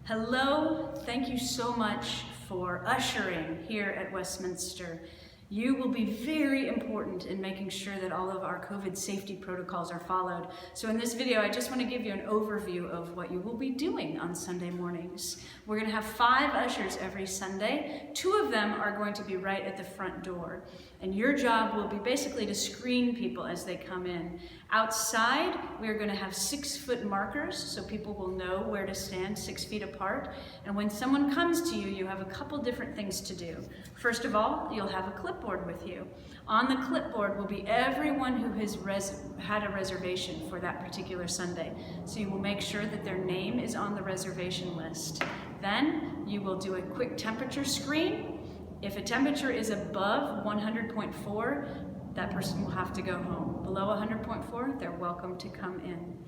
Hello, thank you so much for ushering here at Westminster. You will be very important in making sure that all of our COVID safety protocols are followed. So in this video, I just want to give you an overview of what you will be doing on Sunday mornings. We're going to have 5 ushers every Sunday. 2 of them are going to be right at the front door. And your job will be basically to screen people as they come in. Outside, we're going to have 6-foot markers so people will know where to stand 6 feet apart. And when someone comes to you, you have a couple different things to do. First of all, you'll have a clipboard with you. On the clipboard will be everyone who has had a reservation for that particular Sunday. So you will make sure that their name is on the reservation list. Then you will do a quick temperature screen. If a temperature is above 100.4, that person will have to go home. Below 100.4, they're welcome to come in.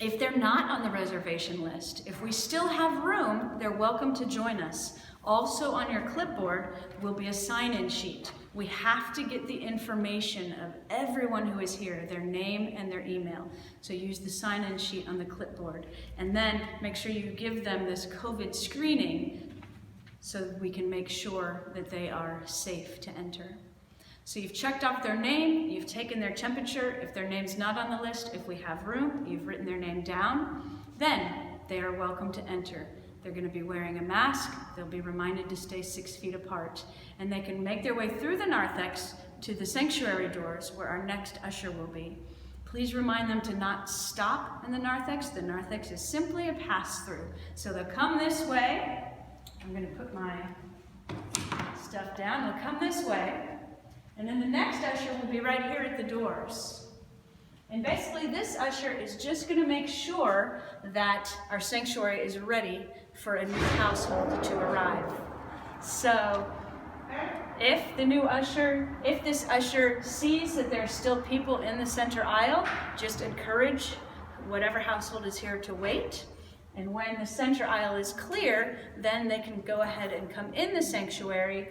If they're not on the reservation list, if we still have room, they're welcome to join us. Also on your clipboard will be a sign-in sheet. We have to get the information of everyone who is here, their name and their email. So use the sign-in sheet on the clipboard. And then make sure you give them this COVID screening so we can make sure that they are safe to enter. So you've checked off their name, you've taken their temperature. If their name's not on the list, if we have room, you've written their name down, then they are welcome to enter. They're going to be wearing a mask, they'll be reminded to stay 6 feet apart, and they can make their way through the narthex to the sanctuary doors where our next usher will be. Please remind them to not stop in the narthex. The narthex is simply a pass-through. So they'll come this way. I'm going to put my stuff down. They'll come this way. And then the next usher will be right here at the doors. And basically this usher is just going to make sure that our sanctuary is ready for a new household to arrive. So if this usher sees that there are still people in the center aisle, just encourage whatever household is here to wait. And when the center aisle is clear, then they can go ahead and come in the sanctuary,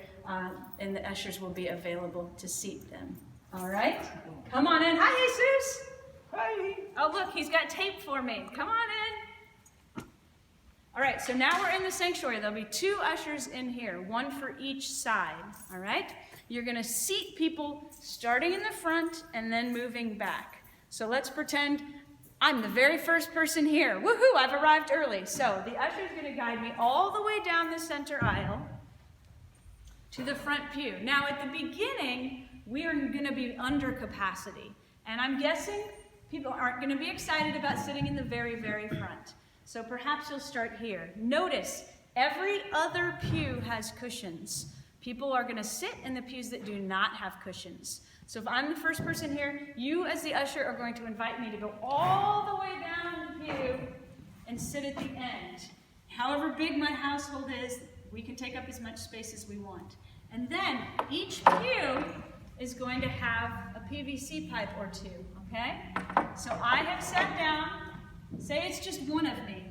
and the ushers will be available to seat them. All right? Come on in. Hi, Jesus. Hi. Oh, look, he's got tape for me. Come on in. All right, so now we're in the sanctuary. There'll be 2 ushers in here, 1 for each side. All right? You're going to seat people starting in the front and then moving back. So let's pretend I'm the very first person here. Woohoo, I've arrived early. So the usher is going to guide me all the way down the center aisle to the front pew. Now at the beginning, we are going to be under capacity. And I'm guessing people aren't going to be excited about sitting in the very, very front. So perhaps you'll start here. Notice, every other pew has cushions. People are going to sit in the pews that do not have cushions. So if I'm the first person here, you as the usher are going to invite me to go all the way down the pew and sit at the end. However big my household is, we can take up as much space as we want. And then each pew is going to have a PVC pipe or 2, okay? So I have sat down, say it's just one of me.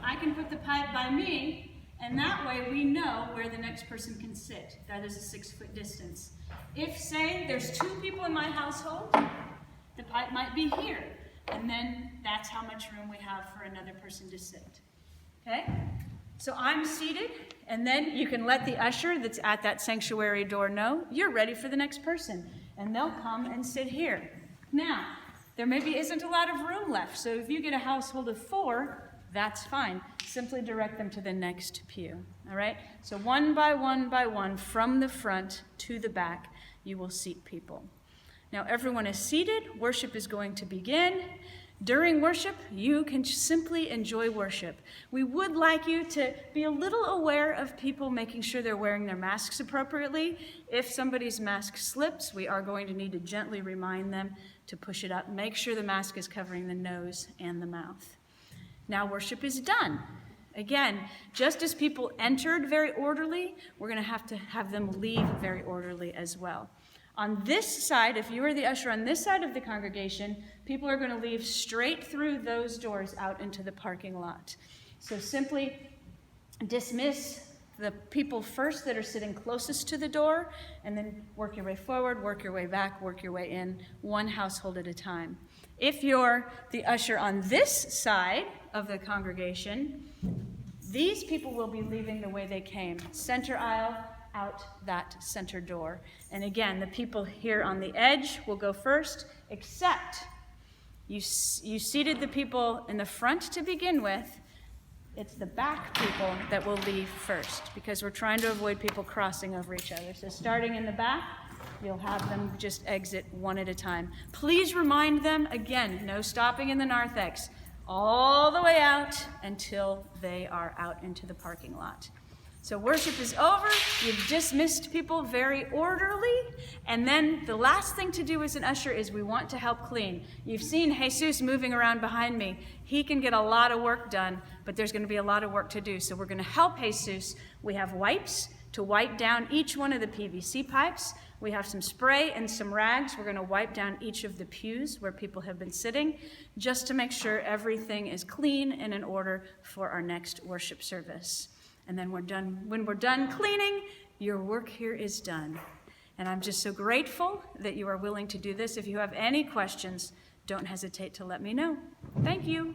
I can put the pipe by me, and that way we know where the next person can sit. That is a 6-foot distance. If, say, there's 2 people in my household, the pipe might be here. And then that's how much room we have for another person to sit. Okay? So I'm seated, and then you can let the usher that's at that sanctuary door know you're ready for the next person. And they'll come and sit here. Now, there maybe isn't a lot of room left, so if you get a household of 4, that's fine. Simply direct them to the next pew. All right? So one by one, from the front to the back, you will seat people. Now everyone is seated. Worship is going to begin. During worship, you can simply enjoy worship. We would like you to be a little aware of people making sure they're wearing their masks appropriately. If somebody's mask slips, we are going to need to gently remind them to push it up. Make sure the mask is covering the nose and the mouth. Now worship is done. Again, just as people entered very orderly, we're going to have them leave very orderly as well. On this side, if you are the usher on this side of the congregation, people are going to leave straight through those doors out into the parking lot. So simply dismiss the people first that are sitting closest to the door, and then work your way forward, work your way back, work your way in, one household at a time. If you're the usher on this side of the congregation, these people will be leaving the way they came. Center aisle, out that center door. And again, the people here on the edge will go first, except you seated the people in the front to begin with. It's the back people that will leave first, because we're trying to avoid people crossing over each other. So starting in the back, you'll have them just exit one at a time. Please remind them, again, no stopping in the narthex, all the way out until they are out into the parking lot. So worship is over. You've dismissed people very orderly. And then the last thing to do as an usher is we want to help clean. You've seen Jesus moving around behind me. He can get a lot of work done, but there's going to be a lot of work to do. So we're going to help Jesus. We have wipes to wipe down each one of the PVC pipes. We have some spray and some rags. We're going to wipe down each of the pews where people have been sitting, just to make sure everything is clean and in order for our next worship service. And then when we're done cleaning, your work here is done. And I'm just so grateful that you are willing to do this. If you have any questions, don't hesitate to let me know. Thank you.